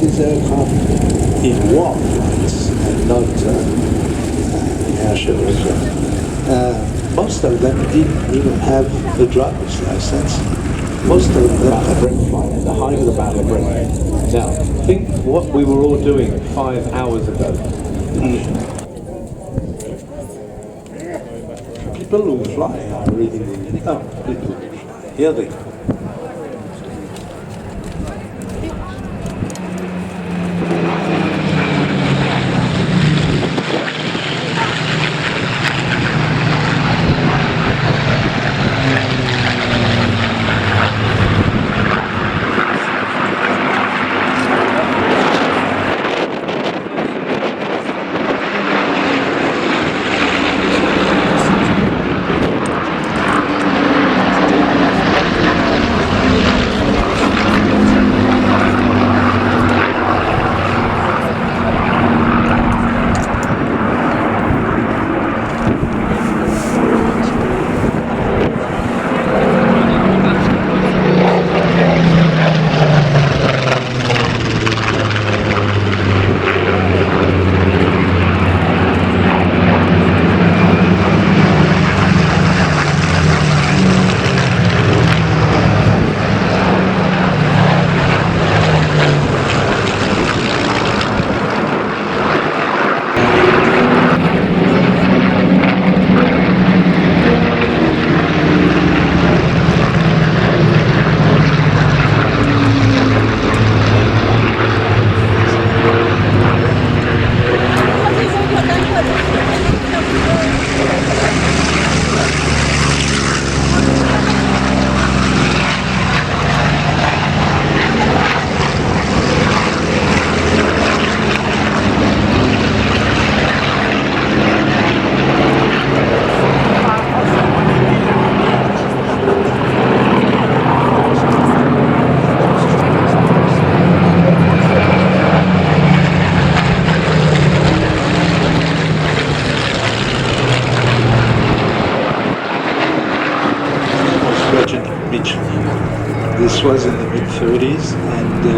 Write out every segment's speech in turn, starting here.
these aircraft in war flights and not in air shows. Most of them didn't even have a driver's license. Most of them Battle of Britain flight at the height of the Battle of Britain. Now, think what we were all doing 5 hours ago. People who fly are really, no, people who fly. Here they go. This was in the mid-30s, and he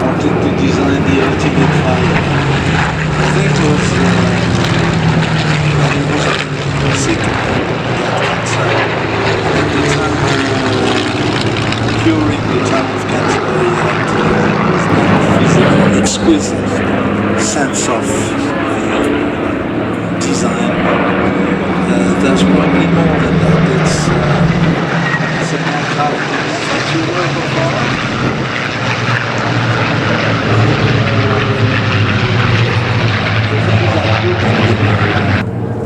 wanted to design the ultimate fighter. I think it was when he was sick and he had cancer. At the time, curing the type of cancer he had, this exquisite sense of design. There's probably more than that. It's a aircraft. You work before?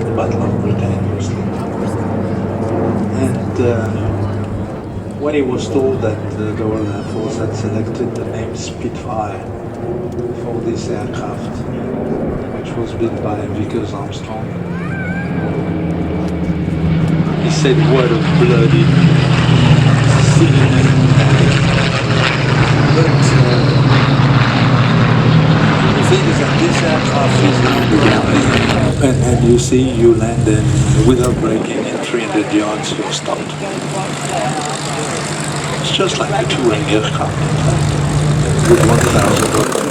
The Battle of Britain mostly. And when he was told that the Royal Air Force had selected the name Spitfire for this aircraft, which was built by Vickers Armstrong, he said, "What a bloody but the thing is that this aircraft is and you see you land in without braking in 300 yards, you're stopped. It's just like a touring aircraft with 1,000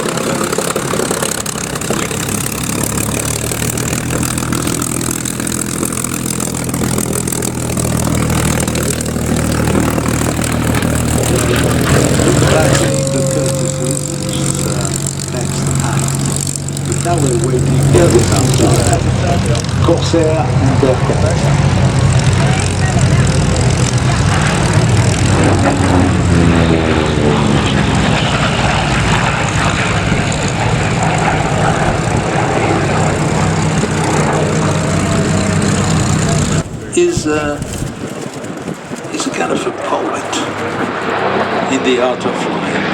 Now we're waiting here this afternoon. Corsair and is a kind of a poet in the art of flying.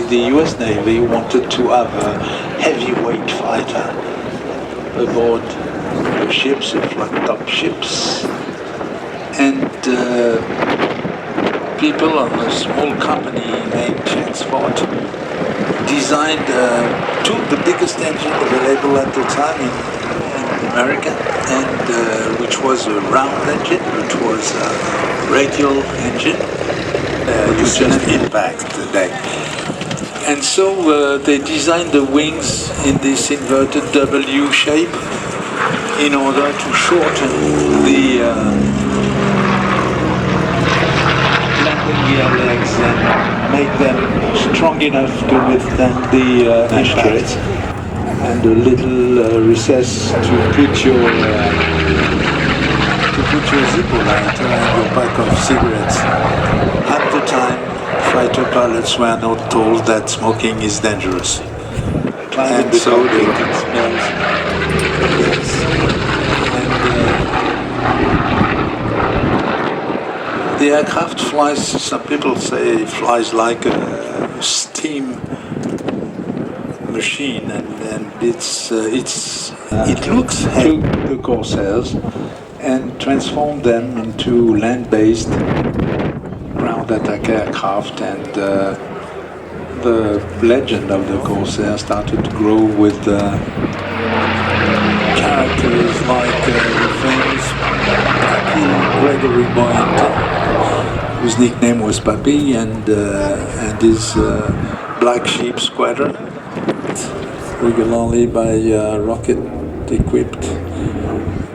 The US Navy wanted to have a heavyweight fighter aboard the ships, the flat-top ships, and people on a small company named Transport designed the biggest engine available at the time in American, and which was a round engine, which was a radial engine. You just impact the deck. And so they designed the wings in this inverted W shape in order to shorten the landing gear legs and make them strong enough to withstand the impact. And a little recess to put your Zippo lighter and your pack of cigarettes. At the time, fighter pilots were not told that smoking is dangerous, and so they could smell. Yes. And the aircraft flies. Some people say it flies like a steam machine, and it looks to the Corsairs and transformed them into land-based ground attack aircraft, and the legend of the Corsair started to grow with characters like the famous Gregory Boyington, whose nickname was Papi, and his Black Sheep Squadron, regularly by rocket-equipped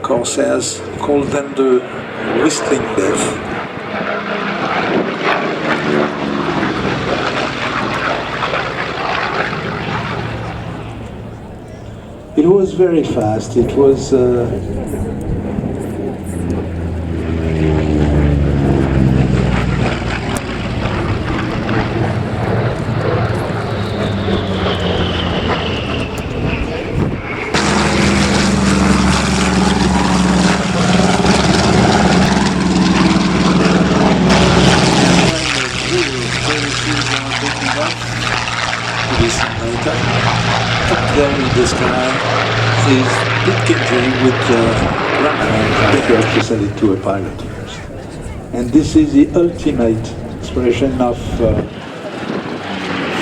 Corsairs, called them the Whistling Death. It was very fast. It was there in the sky is Pitkinson with Langran. You have to send it to a pilot first. And this is the ultimate expression of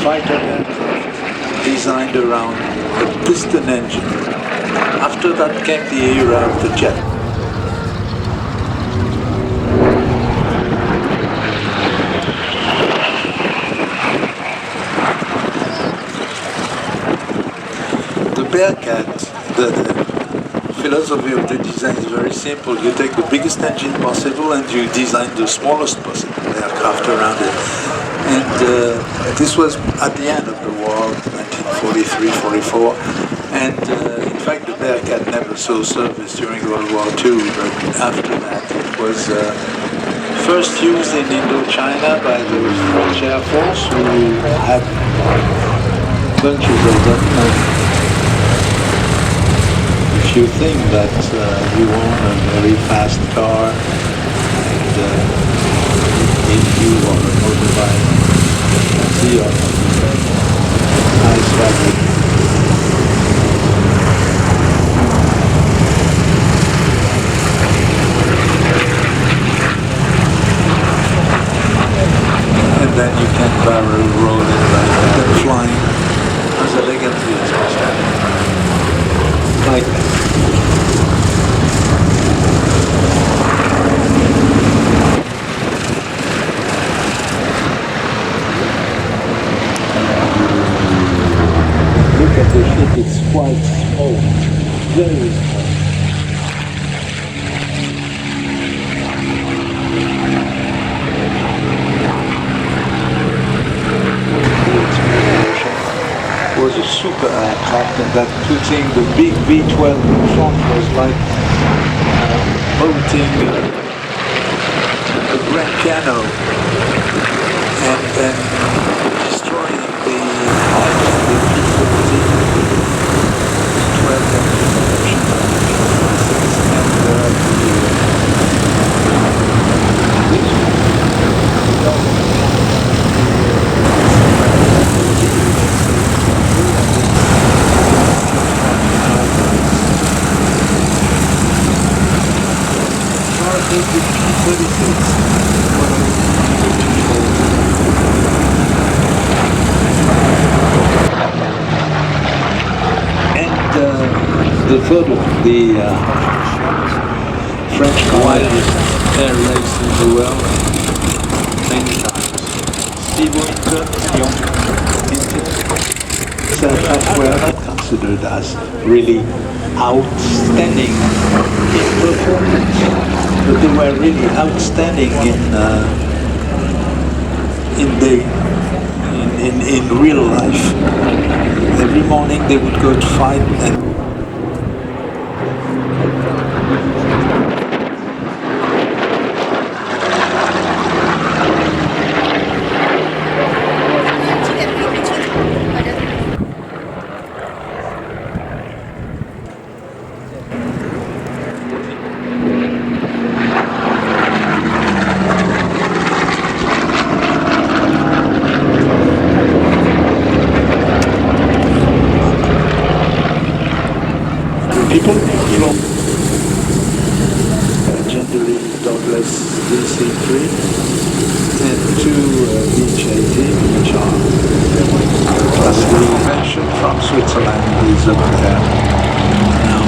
fighter aircraft designed around a piston engine. After that came the era of the jet. Bearcat, the philosophy of the design is very simple. You take the biggest engine possible and you design the smallest possible aircraft around it. And this was at the end of the war, 1943-44. And in fact, the Bearcat never saw service during World War II, but after that it was first used in Indochina by the French Air Force, who had bunches of them. If you think that you own a very fast car and if you are a motorbike, see a nice fabric. And then you can barrel roll it like that and flying as elegantly as possible. Like that. Look at the ship, it's quite small, very small. Was a super aircraft, and that putting the big V12 in front was like bolting a grand piano and then destroying the P-40 the third one, the French quietest air race in the world, many times. Steve Winter, young, Self were not considered as really outstanding in performance, but they were really outstanding in real life. Every morning they would go to fight and people from legendary Douglas DC-3 and two BH-18, which are classically mentioned from Switzerland, is up there now.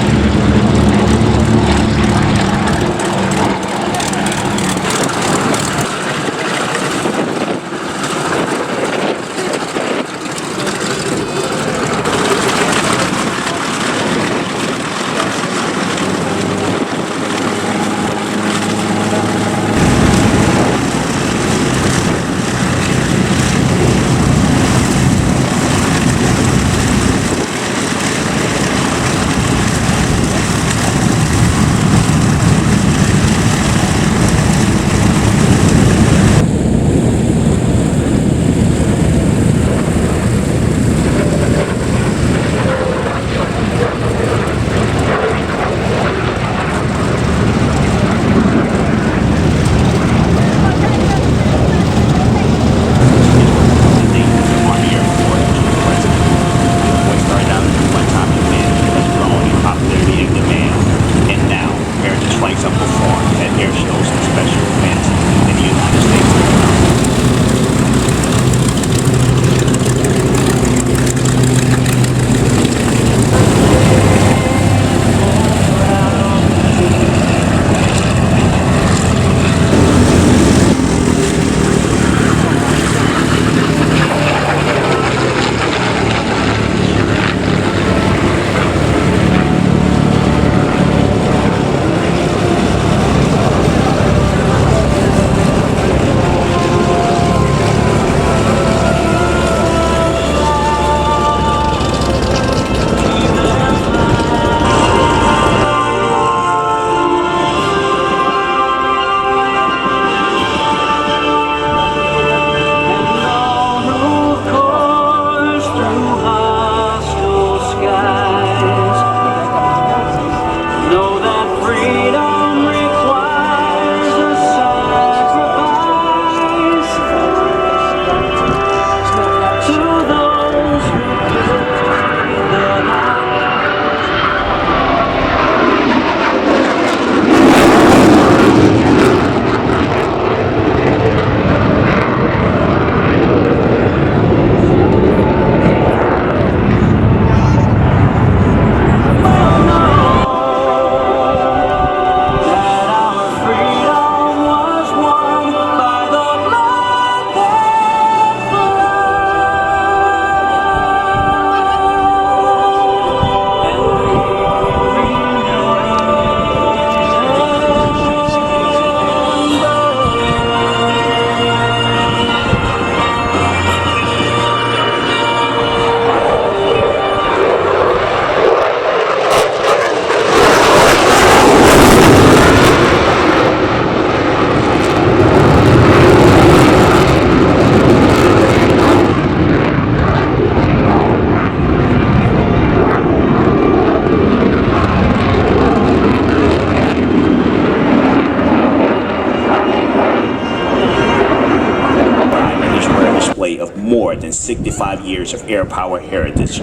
Of more than 65 years of air power heritage.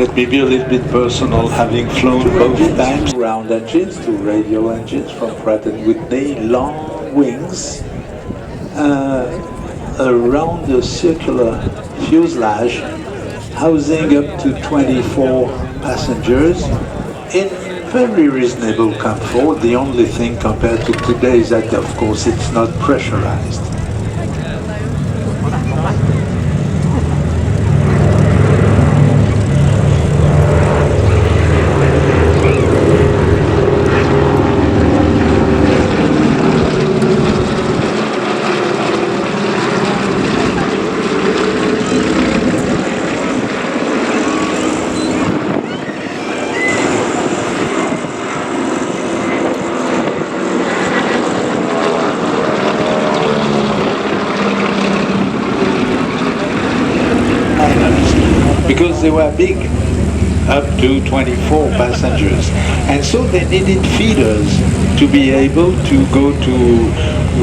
Let me be a little bit personal, having flown both times. Round engines, two radial engines from Pratt & Whitney, long wings, around the circular fuselage, housing up to 24 passengers in very reasonable comfort. The only thing compared to today is that, of course, it's not pressurized. Because they were big, up to 24 passengers, and so they needed feeders to be able to go to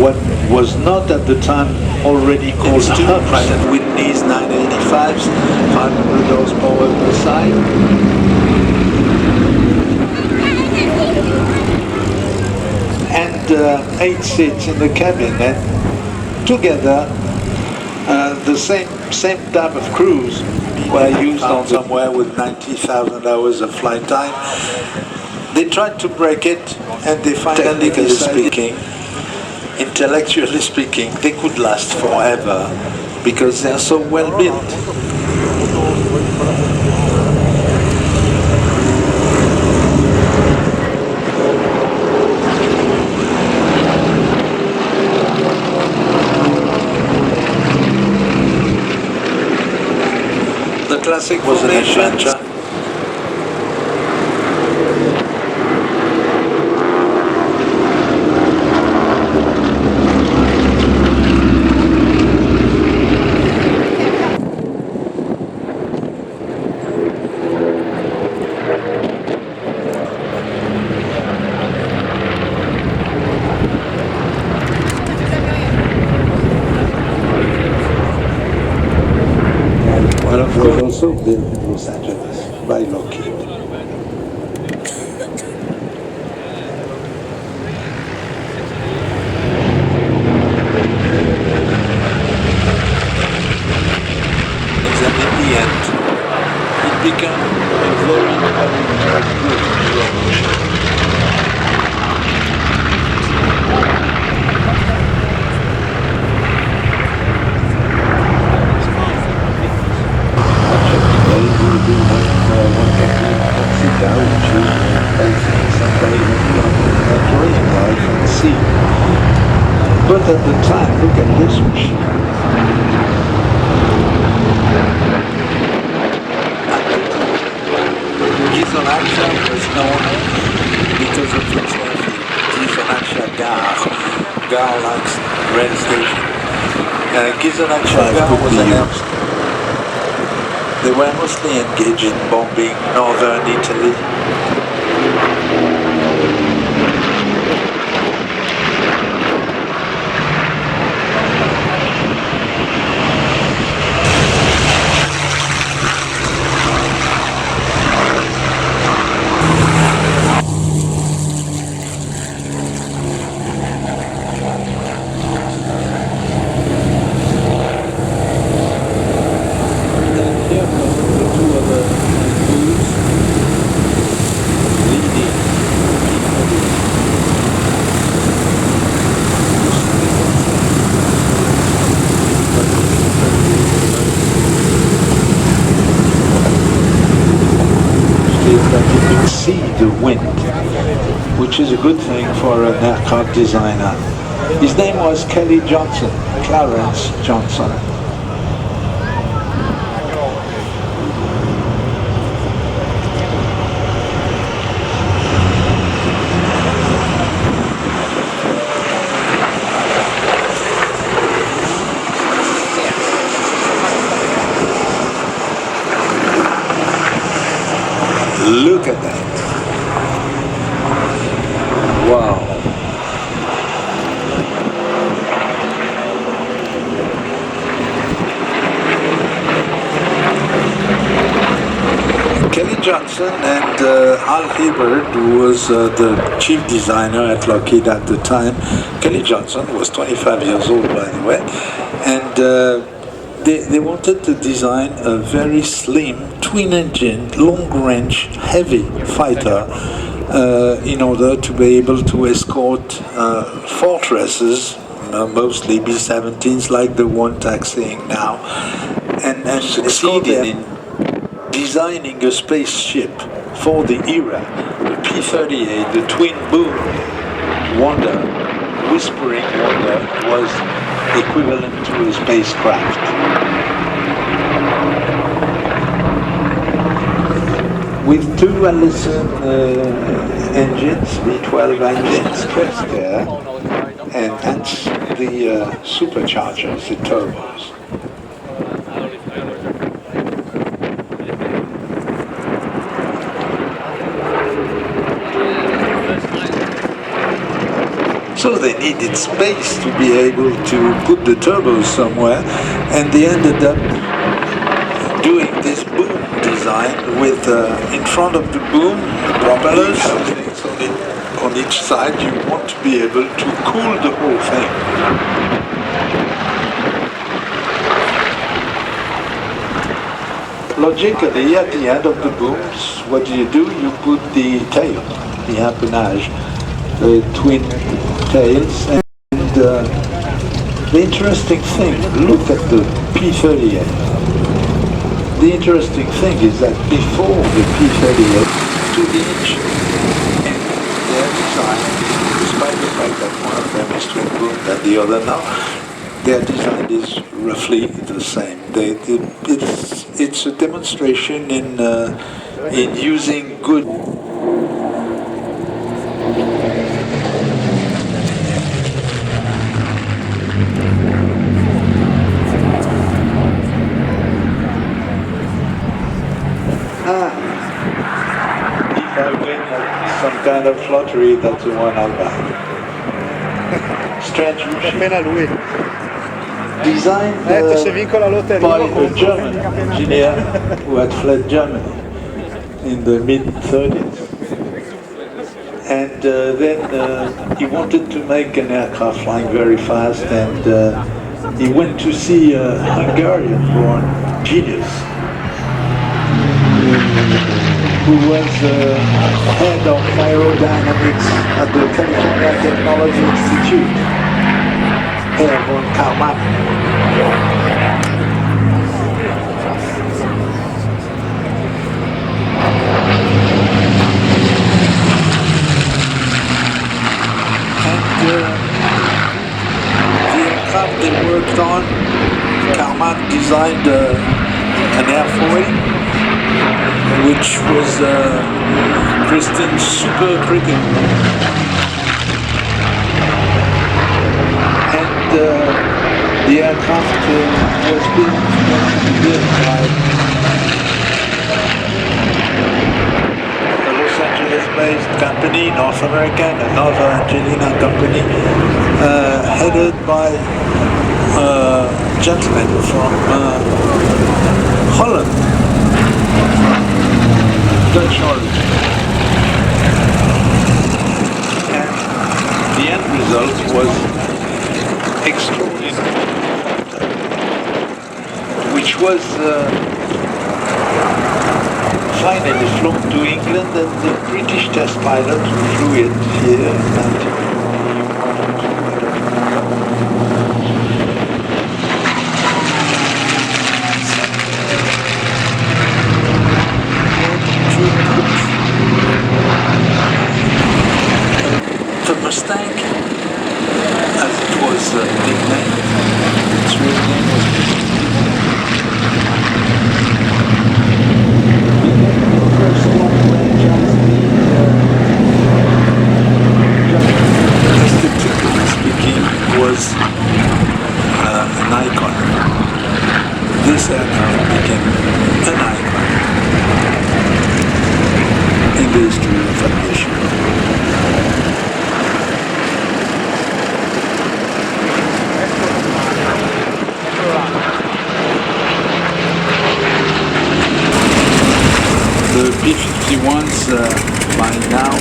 what was not at the time already called hubs. Pratt & Whitney's 985s, 500 horsepower per side. And 8 seats in the cabin, and together the same type of crews were used on somewhere with 90,000 hours of flight time. They tried to break it, and they finally, technically speaking, intellectually speaking, they could last forever because they're so well built. The classic was an adventure. Well, of course, also built in Los Angeles by Lockheed. And in the end, it became a very good But at the time, look at this machine. Gizonaccia was known because of its Gizonaccia Gare like rail station. Gizonaccia Gare was announced. They were mostly engaged in bombing northern Italy. See the wind, which is a good thing for an aircraft designer. His name was Kelly Johnson, Clarence Johnson. Look at that. Wow. Johnson and Al Hibbard, who was the chief designer at Lockheed at the time. Kelly Johnson was 25 years old, by the way, and they wanted to design a very slim, twin-engine, long-range, heavy fighter in order to be able to escort fortresses, mostly B-17s like the one taxiing now, and succeeded in designing a spaceship for the era. The P-38, the twin boom Wonder, Whispering Wonder, was equivalent to a spacecraft. With two Allison engines, V12 engines, pressed there, and hence the superchargers, the turbos. So they needed space to be able to put the turbos somewhere, and they ended up doing this boom design with, in front of the boom, propellers on each side. You want to be able to cool the whole thing. Logically, at the end of the booms, what do? You put the tail, the empennage, the twin tails, and the interesting thing, look at the P-38. The interesting thing is that before the P-38, to the inch, and their design, despite the fact that one of them is twin boom and the other now, their design is roughly the same. It's a demonstration in using good. If I win some kind of lottery, that's the one I'll buy. Strange machine. Designed by a German engineer who had fled Germany in the mid-30s. And then he wanted to make an aircraft flying very fast, and he went to see a Hungarian-born genius who was head of aerodynamics at the California Technology Institute, Herr von Karlmann. And the aircraft they worked on, Karlmann designed an airfoil, which was Kristen's super cricket. And the aircraft was built by a Los Angeles-based company, North American, another Angelina company, headed by a gentleman from Holland. Dutch origin. And the end result was extraordinary, which was finally flown to England, and the British test pilot who flew it here in 1991. The Mustang, as it was nicknamed, its real name was first long-range aesthetically speaking, was an icon. This aircraft became an icon in the history of aviation. The F-21s by now,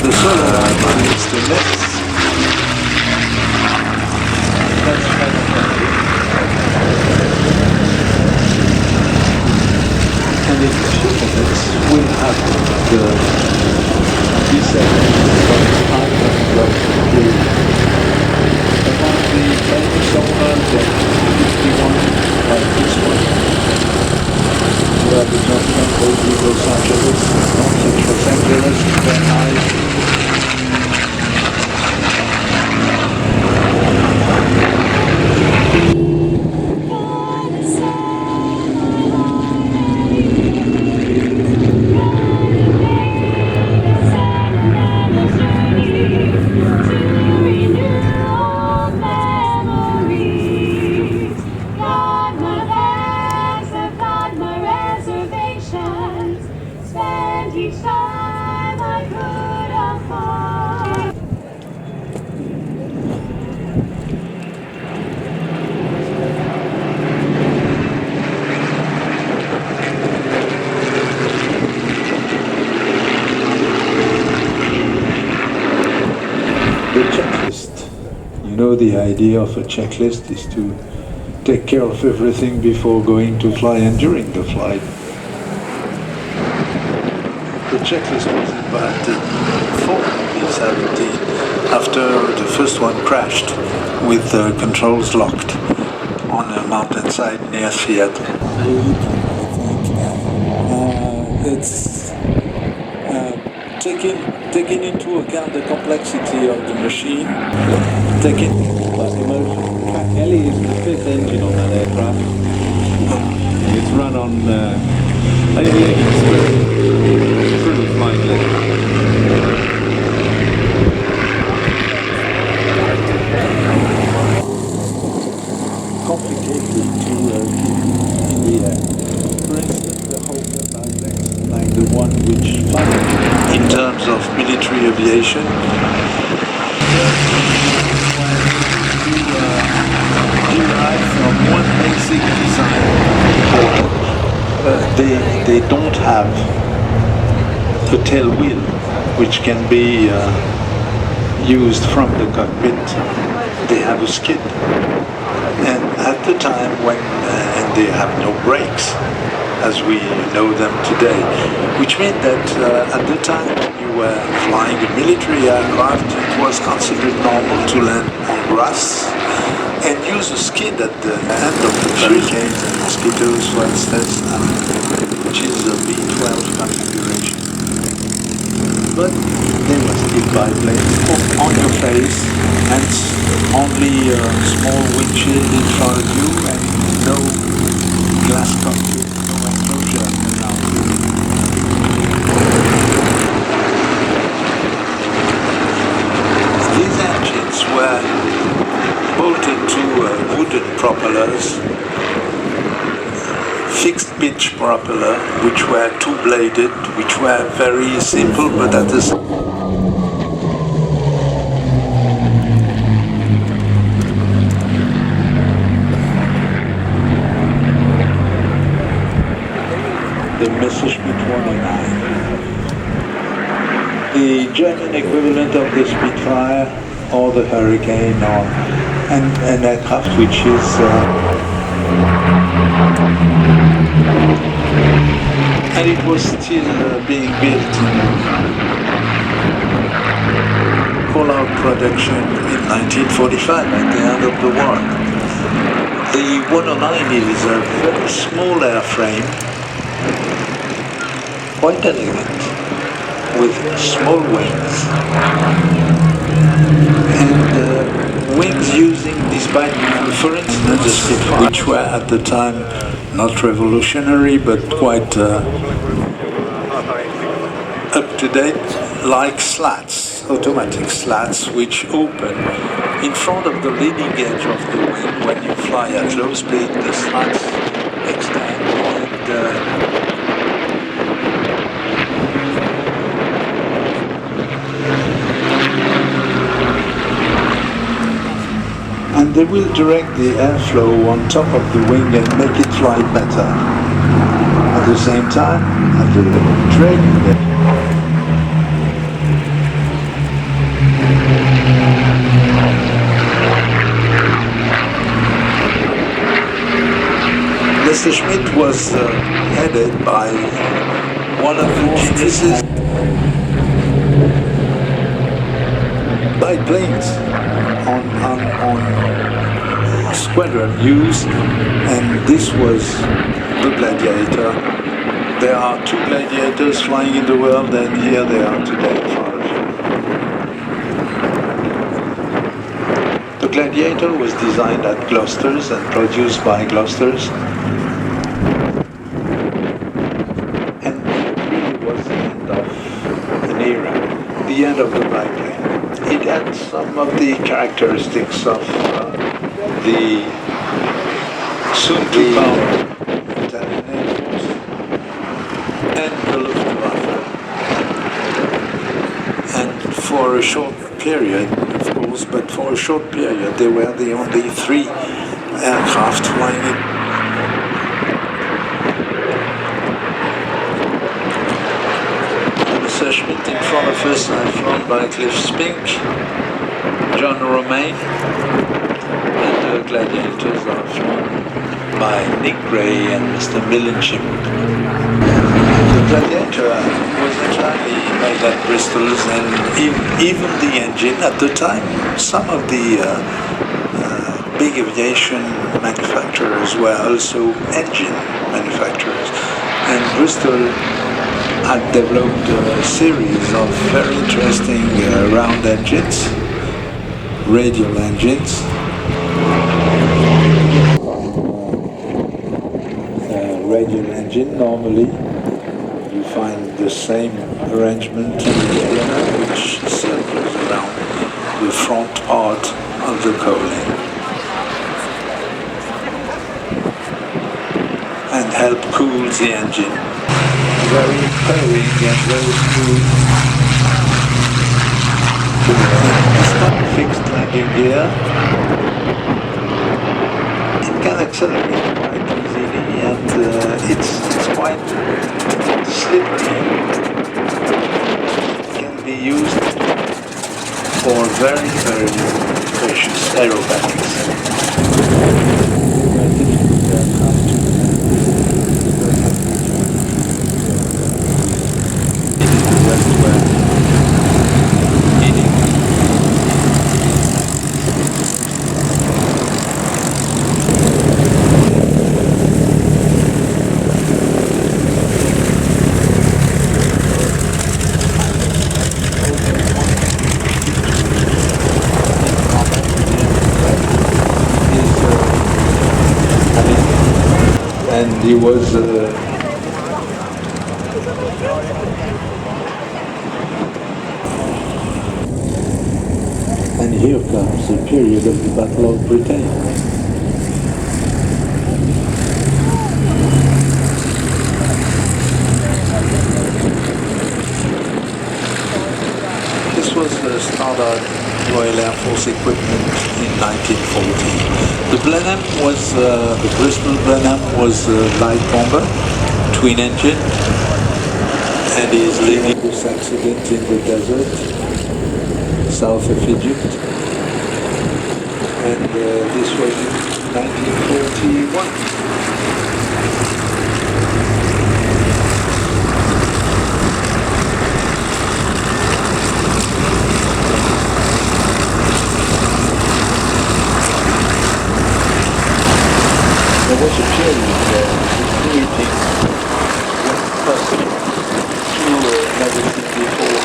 the solar is the next. That's fantastic. And in a few minutes we'll have the descent from time of the about the famous owners of 51 like this one, where the judgment will be Los Angeles, north of Los Angeles, very high. The checklist. You know, the idea of a checklist is to take care of everything before going to fly and during the flight. The checklist was invented for B-17 after the first one crashed with the controls locked on a mountainside near Seattle. It's taking into account the complexity of the machine, taking Ellie is the fifth engine on that aircraft. It's run on aviation through flying legs. complicated to keep in the air. For instance, the holder like the one which flies in terms of military aviation. Derive from one basic design. They don't have a tail wheel which can be used from the cockpit. They have a skid. And at the time when, and they have no brakes, as we know them today, which meant that at the time when you were flying a military aircraft, it was considered normal to land on grass and use a skid at the end of the hurricanes and mosquitoes, for instance, which is a B-12 configuration. But they were still biplanes on your face, and only a small windshield in front of you and no glass cockpit, no enclosure around you. These engines were bolted to wooden propellers, fixed pitch propeller, which were two-bladed, which were very simple, but at the same the Messerschmitt 109. The German equivalent of the Spitfire or the Hurricane, or an aircraft which is and it was still being built in call-out production in 1945 at the end of the war. The 109 is a very small airframe, quite elegant, with small wings, and wings using this bike, for instance, the Spitfire, which were at the time not revolutionary but quite up to date, like slats, automatic slats, which open in front of the leading edge of the wing. When you fly at low speed, the slats extend and they will direct the airflow on top of the wing and make it fly better. the same time, at the training day, Mr. Schmidt was headed by one of the geniuses by planes on squadron use, and this was the Gladiator. There are two Gladiators flying in the world, and here they are today in front of you. The Gladiator was designed at Gloucester's and produced by Gloucester's, and it really was the end of an era, the end of the biplane. It had some of the characteristics of the soon-to-come Italian Air Force and the Luftwaffe. And for a short period, of course, but for a short period, they were the only three aircraft flying it. Mr. Schmidt in front of us are flown by Cliff Spink, John Romaine, and the Gladiators are flown by Nick Gray and Mr. Millenship. The Gladiator was entirely made at Bristol's, and even the engine at the time, some of the big aviation manufacturers were also engine manufacturers, and Bristol had developed a series of very interesting round engines, radial engines. Radial engine, normally you find the same arrangement in the airliner, which circles around the front part of the cowling and help cool the engine. Very purring and very smooth. It's not fixed landing gear. It can accelerate quite easily, and it's quite slippery. It can be used for very, very precious aerobatics. And he was and here comes the period of the Battle of Britain. This was the standard Royal Air Force equipment in 1940. The Blenheim was, the Bristol Blenheim was a light bomber, twin engine, and is leading this accident in the desert, south of Egypt. And this was in 1941. There was a period where creating went possible through everything before.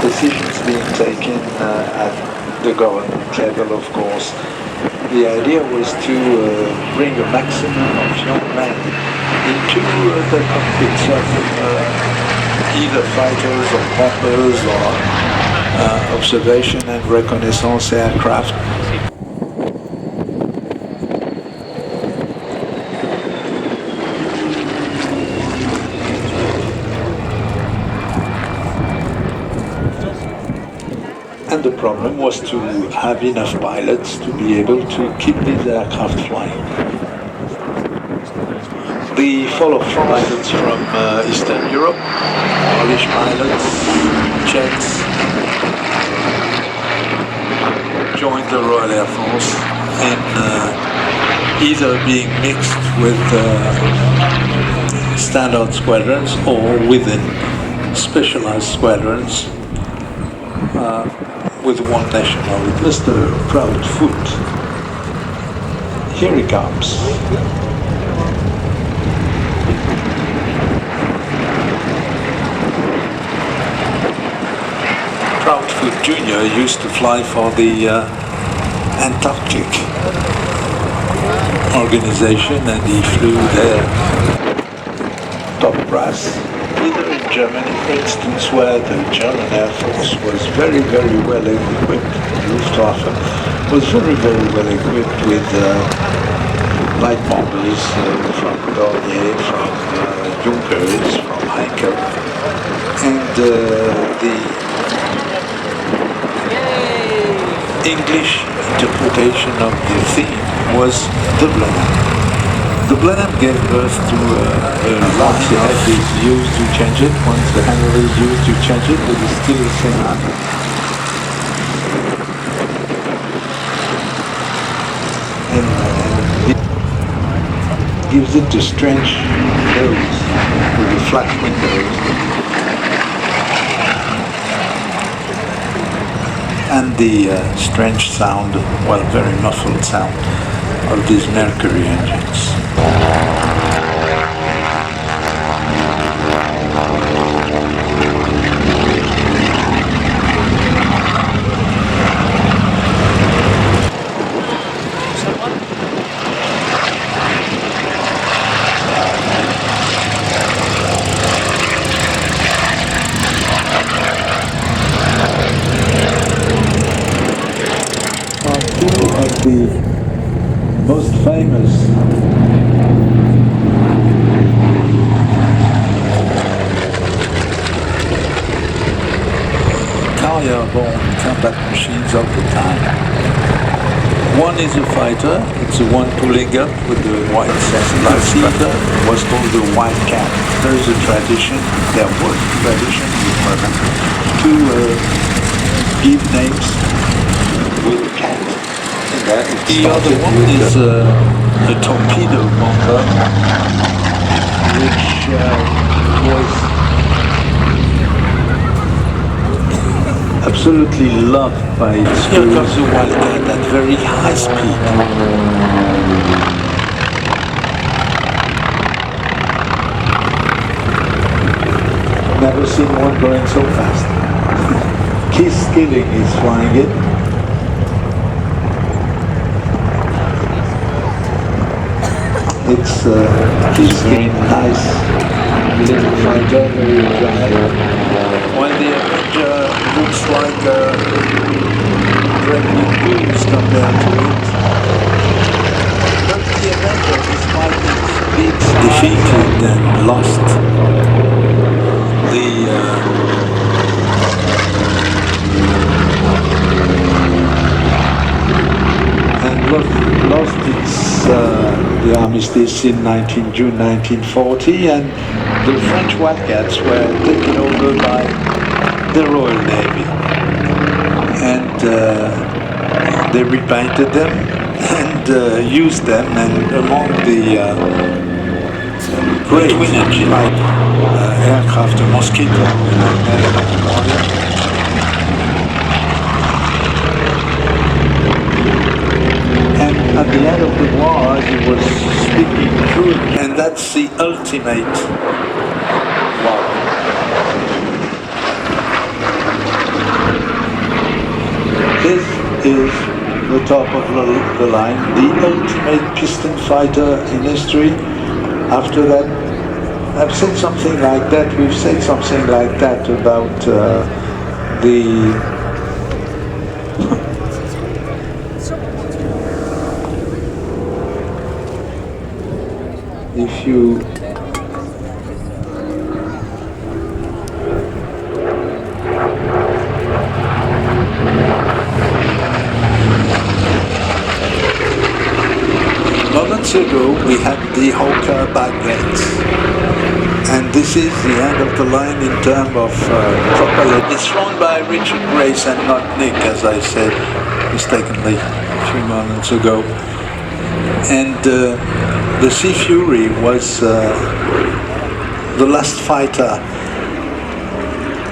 Decisions being taken at the government level, of course. The idea was to bring a maximum of young men into the cockpits of either fighters or bombers or observation and reconnaissance aircraft. And the problem was to have enough pilots to be able to keep these aircraft flying. The follow-up pilots from Eastern Europe, Polish pilots, Czechs, joined the Royal Air Force in either being mixed with standard squadrons or within specialized squadrons with one nationality. Mr. Proudfoot, here he comes. Proudfoot Jr. used to fly for the Antarctic organization, and he flew there top brass, either in Germany, for instance, where the German Air Force was very, very well equipped. Luftwaffe was very, very well equipped with light bombers from Dornier, from Junkers, from Heinkel, and the English interpretation of the theme was the Blenheim. The Blenheim gave birth to once the head is used to change it, once the handle is used to change it, but it's still the same handle. And it gives it a strange nose with the flat windows. And the strange sound, well, very muffled sound of these Mercury engines. The most famous carrier-borne combat machines of the time. One is a fighter, it's the one pulling up with the white seat, was called the White Cat. There is a tradition, there was a tradition to give names with a cat. The other one is a torpedo bomber, which was absolutely loved by the Here comes the Wildcat at very high speed. Never seen one going so fast. Keith Skilling is flying it. It's very nice little fighter, very dry. While the Avenger looks like a pregnant goose compared to it. But the Avenger, despite its big size, defeated and lost the lost its the armistice in June 1940, and the French Wildcats were taken over by the Royal Navy, and they repainted them and used them, and among the great twin engine aircraft, a Mosquito, and at the end of the war, he was speaking through, and that's the ultimate wow. This is the top of the line, the ultimate piston fighter in history. After that, I've said something like that, we've said something like that about the if you ago, we had the Hawker backplanes. And this is the end of the line in terms of propeller. It's flown by Richard Grace and not Nick, as I said mistakenly a few moments ago. And the Sea Fury was the last fighter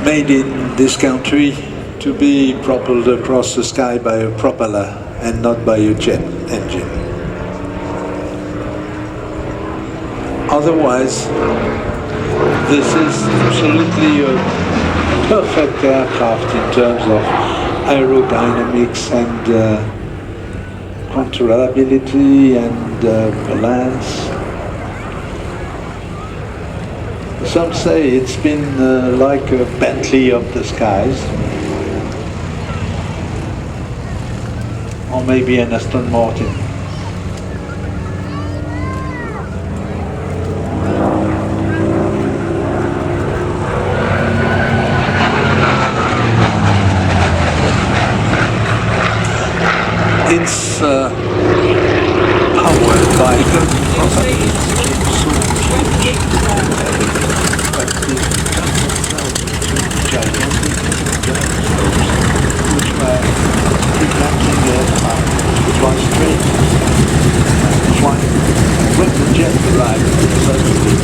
made in this country to be propelled across the sky by a propeller and not by a jet engine. Otherwise, this is absolutely a perfect aircraft in terms of aerodynamics and controllability and balance. Some say it's been like a Bentley of the skies, or maybe an Aston Martin. It's powered by which were preventing aircraft to fly straight. When the jet arrived, suddenly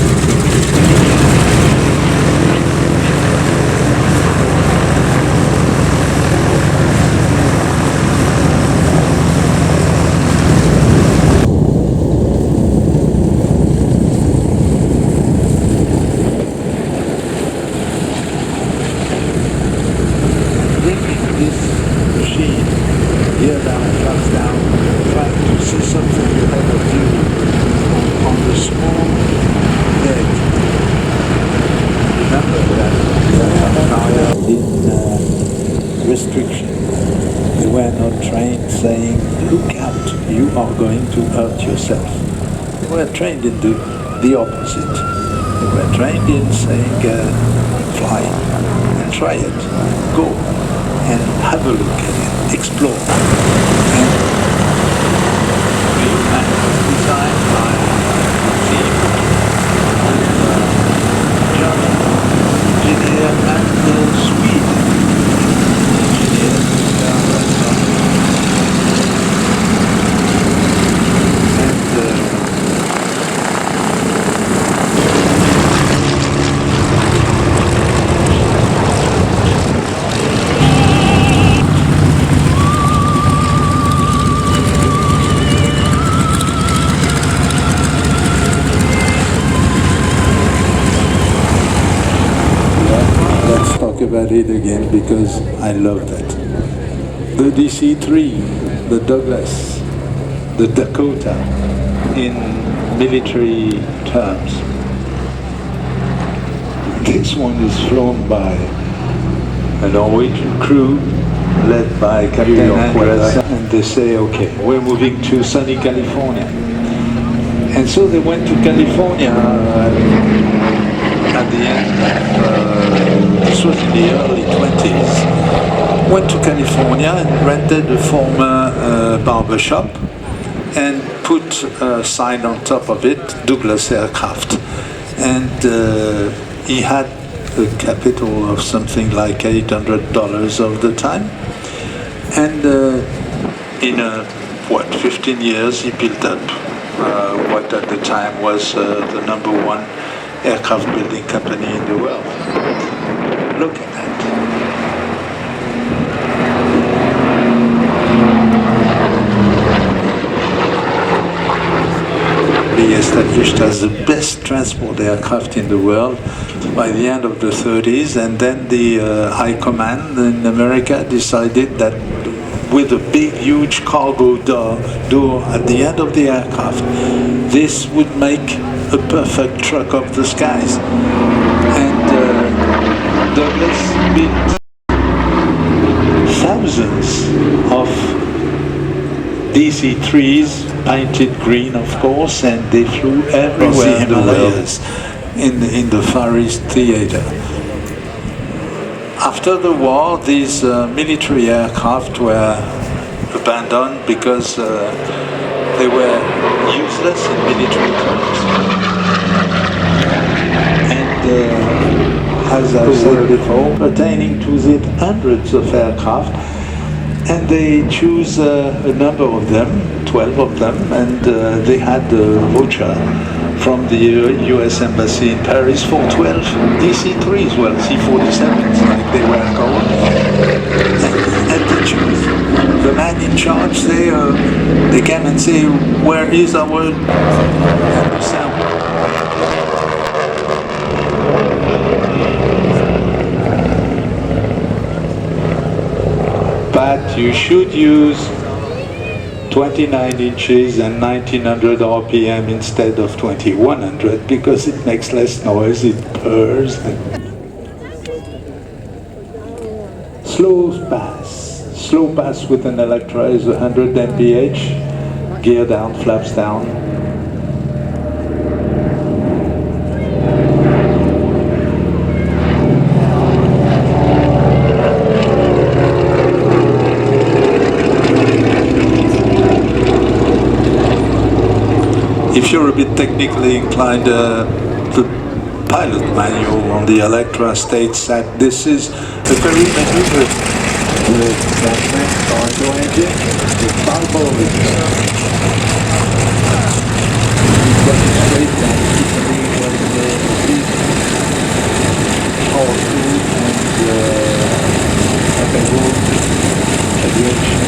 restriction. They were not trained saying, look out, you are going to hurt yourself. They were trained in the opposite. They were trained in saying, fly and try it, go and have a look at it, explore. And was designed by a team German engineer and Swede. About it again because I love that. The DC-3, the Douglas, the Dakota in military terms. This one is flown by a Norwegian crew led by Captain Andres, and they say, okay, we're moving to sunny California. And so they went to California at the end this was in the early 20s, went to California and rented a former barber shop and put a sign on top of it, Douglas Aircraft. And he had a capital of something like $800 of the time. And in 15 years he built up what at the time was the #1 aircraft building company in the world. Look at that. Be established as the best transport aircraft in the world by the end of the 30s, and then the High Command in America decided that with a big, huge cargo door at the end of the aircraft, this would make a perfect truck of the skies. And Douglas built thousands of DC-3s, painted green of course, and they flew everywhere in the Himalayas, in the Far East theater. After the war, these military aircraft were abandoned because They were useless in military terms. And as I've said before, pertaining to the hundreds of aircraft, and they choose a number of them, 12 of them, and they had a voucher from the US Embassy in Paris for 12 DC-3s, well, C-47s, like they were called. And they choose the man in charge. They came and say, where is our sound? But you should use 29 inches and 1900 RPM instead of 2100 because it makes less noise, it purrs. Slow pass with an Electra is 100 mph, gear down, flaps down. If you're a bit technically inclined, the pilot manual on the Electra states that this is a very maneuverable with Langran cargo engine with Balbo engine. Demonstrate that Italy was the least powerful and capable aviation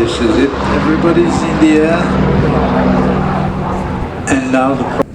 this is it. Everybody's in the air. And now the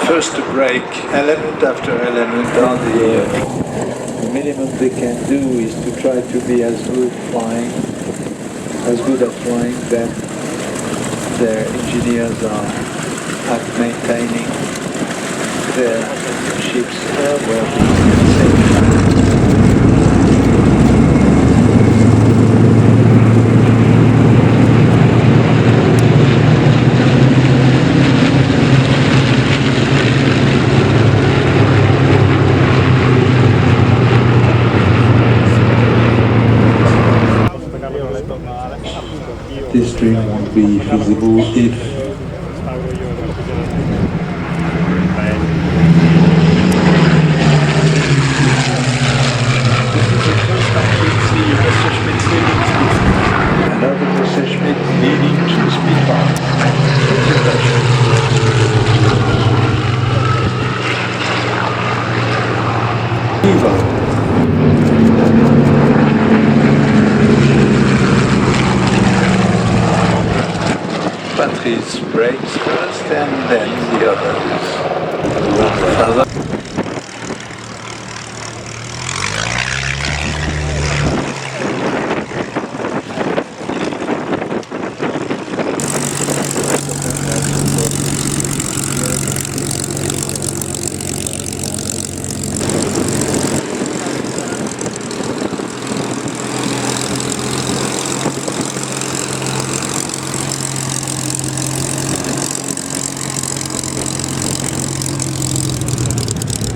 first to break element after element on the air. The minimum they can do is to try to be as good at flying than their engineers are at maintaining their ships well-being and safety. This dream won't be feasible if another Messerschmitt leading to the speed bump. Batteries brakes first and then the others.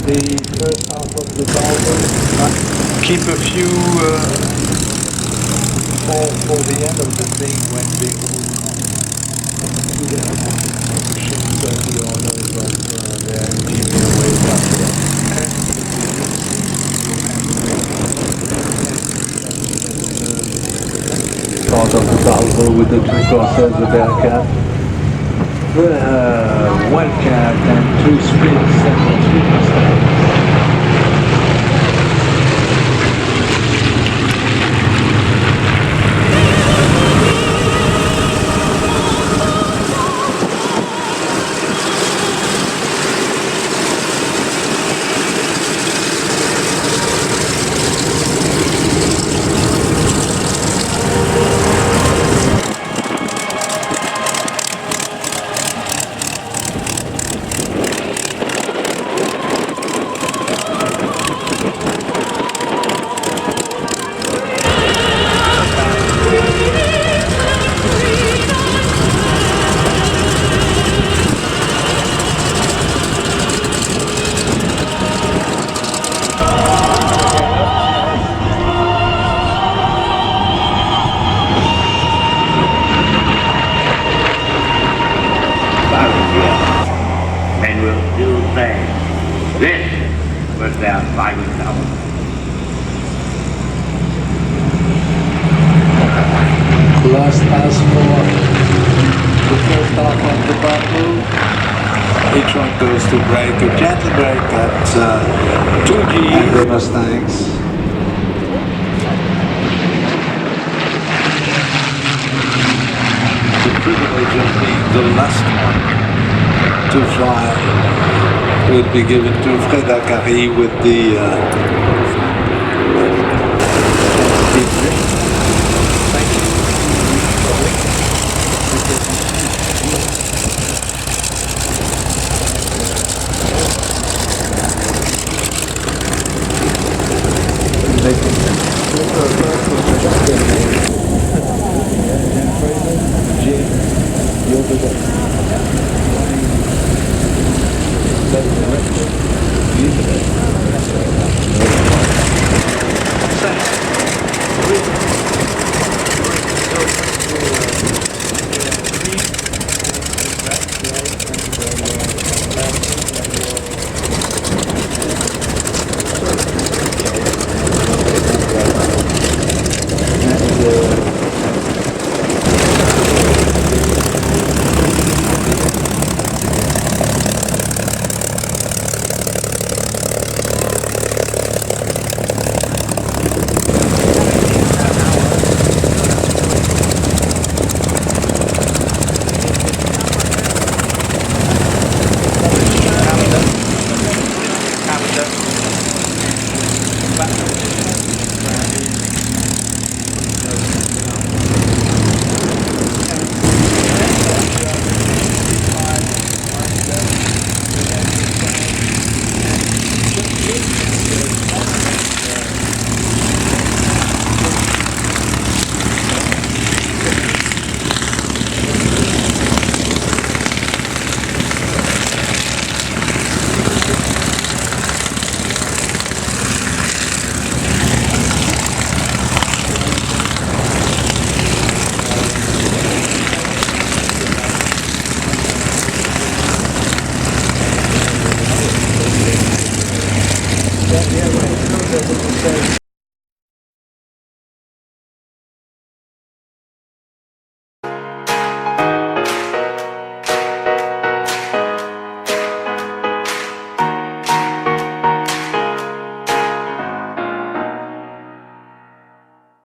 The first half of the Balbo. Keep a few for the end of the thing when they ships the order, but they're engineer way faster. Part of the Balbo with the two Corsairs, the Bearcat. One cat and two sprints and three Mustangs. This was their fighting hour. Last pass for the first half of the Balbo. Each one goes to break, a gentle break at 2G and the Mustangs. The privilege of being the last one to fly will be given to Fred Akari with the